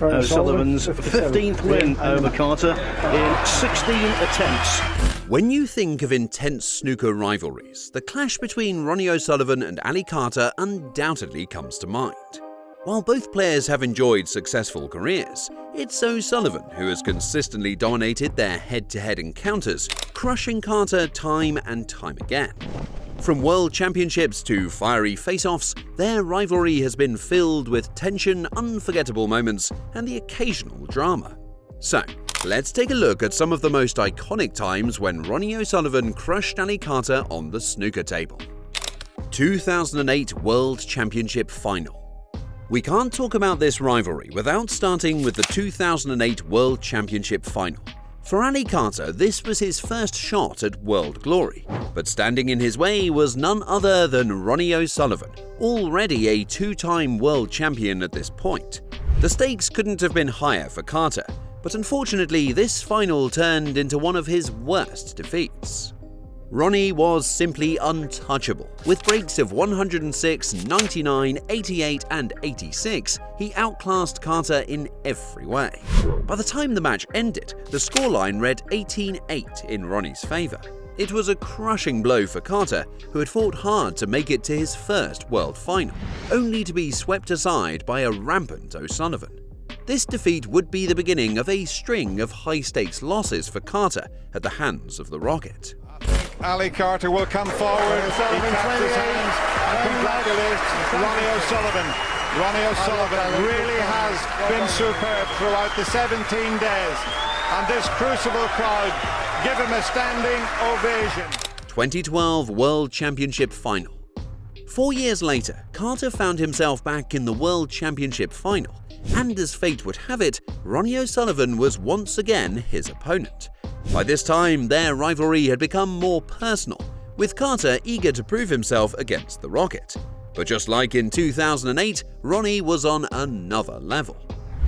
O'Sullivan's 15th win over Carter in 16 attempts. When you think of intense snooker rivalries, the clash between Ronnie O'Sullivan and Ali Carter undoubtedly comes to mind. While both players have enjoyed successful careers, it's O'Sullivan who has consistently dominated their head-to-head encounters, crushing Carter time and time again. From world championships to fiery face-offs, their rivalry has been filled with tension, unforgettable moments, and the occasional drama. So, let's take a look at some of the most iconic times when Ronnie O'Sullivan crushed Ali Carter on the snooker table. 2008 World Championship Final. We can't talk about this rivalry without starting with the 2008 World Championship Final. For Ali Carter, this was his first shot at world glory, but standing in his way was none other than Ronnie O'Sullivan, already a two-time world champion at this point. The stakes couldn't have been higher for Carter, but unfortunately this final turned into one of his worst defeats. Ronnie was simply untouchable. With breaks of 106, 99, 88 and 86, he outclassed Carter in every way. By the time the match ended, the scoreline read 18-8 in Ronnie's favour. It was a crushing blow for Carter, who had fought hard to make it to his first world final, only to be swept aside by a rampant O'Sullivan. This defeat would be the beginning of a string of high-stakes losses for Carter at the hands of the Rocket. Ali Carter will come forward, he claps his hands and congratulates Ronnie O'Sullivan. Ronnie O'Sullivan really has been superb throughout the 17 days, and this Crucible crowd give him a standing ovation. 2012 World Championship Final. 4 years later, Carter found himself back in the World Championship Final, and as fate would have it, Ronnie O'Sullivan was once again his opponent. By this time, their rivalry had become more personal, with Carter eager to prove himself against the Rocket. But just like in 2008, Ronnie was on another level.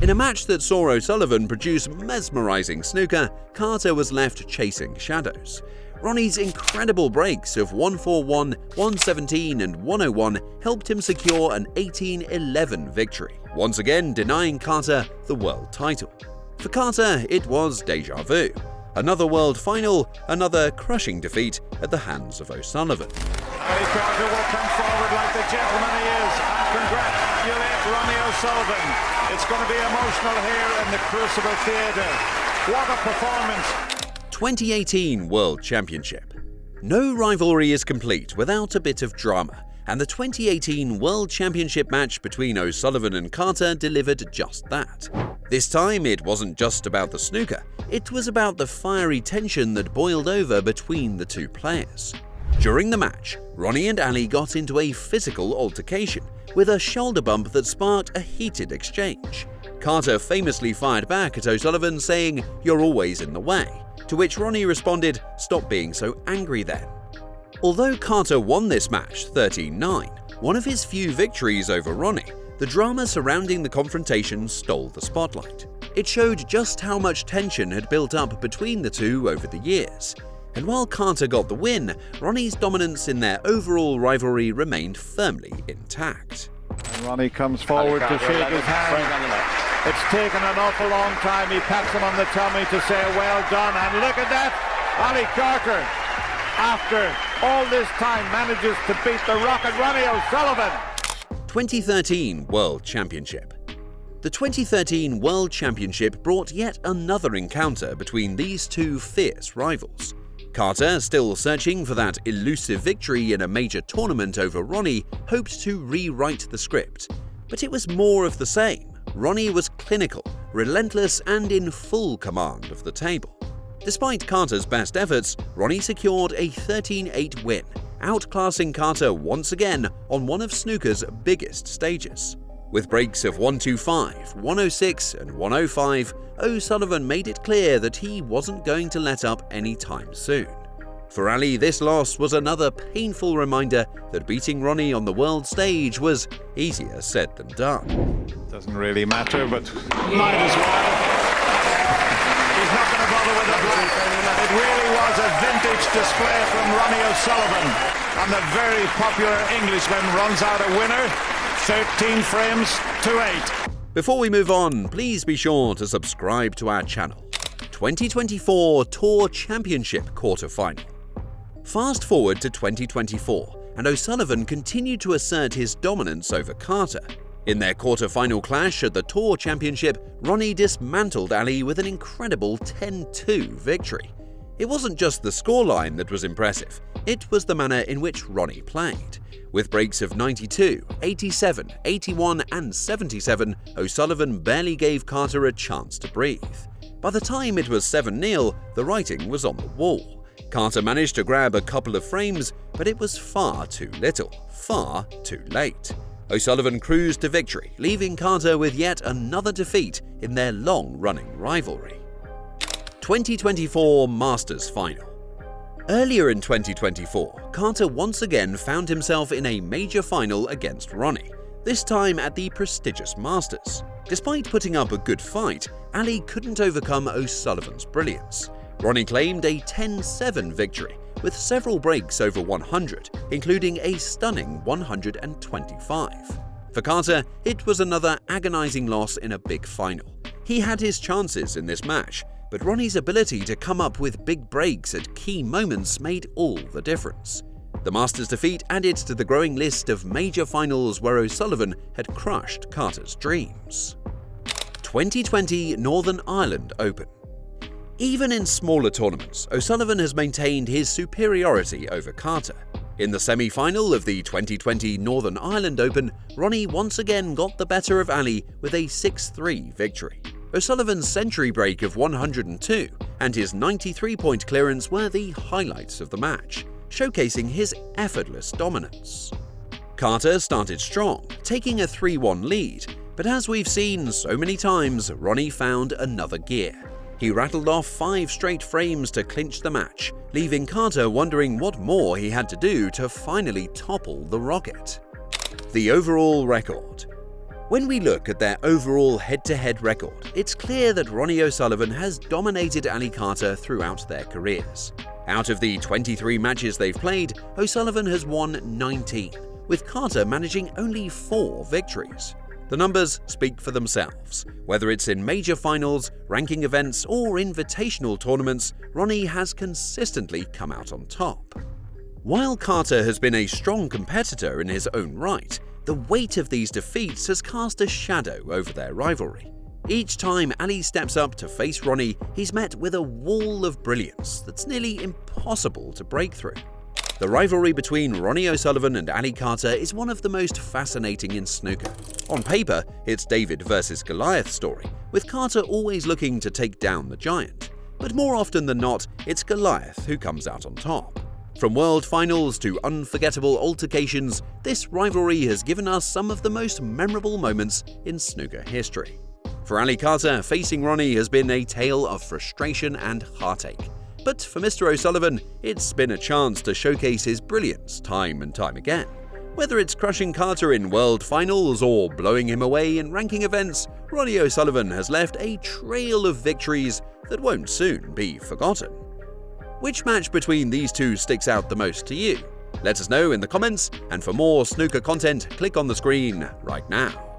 In a match that saw O'Sullivan produce mesmerizing snooker, Carter was left chasing shadows. Ronnie's incredible breaks of 141, 117 and 101 helped him secure an 18-11 victory, once again denying Carter the world title. For Carter, it was déjà vu. Another world final, another crushing defeat at the hands of O'Sullivan. Ali Carter will come forward like the gentleman he is and congratulate Ronnie O'Sullivan. It's going to be emotional here in the Crucible Theatre. What a performance! 2018 World Championship. No rivalry is complete without a bit of drama, and the 2018 World Championship match between O'Sullivan and Carter delivered just that. This time, it wasn't just about the snooker, it was about the fiery tension that boiled over between the two players. During the match, Ronnie and Ali got into a physical altercation, with a shoulder bump that sparked a heated exchange. Carter famously fired back at O'Sullivan saying, "You're always in the way," to which Ronnie responded, "Stop being so angry then." Although Carter won this match 13-9, one of his few victories over Ronnie, the drama surrounding the confrontation stole the spotlight. It showed just how much tension had built up between the two over the years. And while Carter got the win, Ronnie's dominance in their overall rivalry remained firmly intact. And Ronnie comes forward to shake his hand. It's taken an awful long time. He pats him on the tummy to say well done. And look at that, Ali Carter, after all this time, manages to beat the Rocket Ronnie O'Sullivan. 2013 World Championship. The 2013 World Championship brought yet another encounter between these two fierce rivals. Carter, still searching for that elusive victory in a major tournament over Ronnie, hoped to rewrite the script. But it was more of the same. Ronnie was clinical, relentless and in full command of the table. Despite Carter's best efforts, Ronnie secured a 13-8 win, outclassing Carter once again on one of snooker's biggest stages. With breaks of 125, 106 and 105, O'Sullivan made it clear that he wasn't going to let up anytime soon. For Ali, this loss was another painful reminder that beating Ronnie on the world stage was easier said than done. Doesn't really matter, but might as well. He's not going to bother with the black. It really was a vintage display from Ronnie O'Sullivan, and the very popular Englishman runs out a winner, 13 frames to 8. Before we move on, please be sure to subscribe to our channel. 2024 Tour Championship Quarter-Final. Fast forward to 2024, and O'Sullivan continued to assert his dominance over Carter. In their quarter-final clash at the Tour Championship, Ronnie dismantled Ali with an incredible 10-2 victory. It wasn't just the scoreline that was impressive, it was the manner in which Ronnie played. With breaks of 92, 87, 81 and 77, O'Sullivan barely gave Carter a chance to breathe. By the time it was 7-0, the writing was on the wall. Carter managed to grab a couple of frames, but it was far too little, far too late. O'Sullivan cruised to victory, leaving Carter with yet another defeat in their long-running rivalry. 2024 Masters Final. Earlier in 2024, Carter once again found himself in a major final against Ronnie, this time at the prestigious Masters. Despite putting up a good fight, Ali couldn't overcome O'Sullivan's brilliance. Ronnie claimed a 10-7 victory, with several breaks over 100, including a stunning 125. For Carter, it was another agonizing loss in a big final. He had his chances in this match, but Ronnie's ability to come up with big breaks at key moments made all the difference. The Masters defeat added to the growing list of major finals where O'Sullivan had crushed Carter's dreams. 2020 Northern Ireland Open. Even in smaller tournaments, O'Sullivan has maintained his superiority over Carter. In the semi-final of the 2020 Northern Ireland Open, Ronnie once again got the better of Ali with a 6-3 victory. O'Sullivan's century break of 102 and his 93-point clearance were the highlights of the match, showcasing his effortless dominance. Carter started strong, taking a 3-1 lead, but as we've seen so many times, Ronnie found another gear. He rattled off 5 straight frames to clinch the match, leaving Carter wondering what more he had to do to finally topple the Rocket. The overall record. When we look at their overall head-to-head record, it's clear that Ronnie O'Sullivan has dominated Ali Carter throughout their careers. Out of the 23 matches they've played, O'Sullivan has won 19, with Carter managing only 4 victories. The numbers speak for themselves. Whether it's in major finals, ranking events, or invitational tournaments, Ronnie has consistently come out on top. While Carter has been a strong competitor in his own right, the weight of these defeats has cast a shadow over their rivalry. Each time Ali steps up to face Ronnie, he's met with a wall of brilliance that's nearly impossible to break through. The rivalry between Ronnie O'Sullivan and Ali Carter is one of the most fascinating in snooker. On paper, it's David versus Goliath story, with Carter always looking to take down the giant. But more often than not, it's Goliath who comes out on top. From world finals to unforgettable altercations, this rivalry has given us some of the most memorable moments in snooker history. For Ali Carter, facing Ronnie has been a tale of frustration and heartache. But for Mr. O'Sullivan, it's been a chance to showcase his brilliance time and time again. Whether it's crushing Carter in world finals or blowing him away in ranking events, Ronnie O'Sullivan has left a trail of victories that won't soon be forgotten. Which match between these two sticks out the most to you? Let us know in the comments, and for more snooker content, click on the screen right now.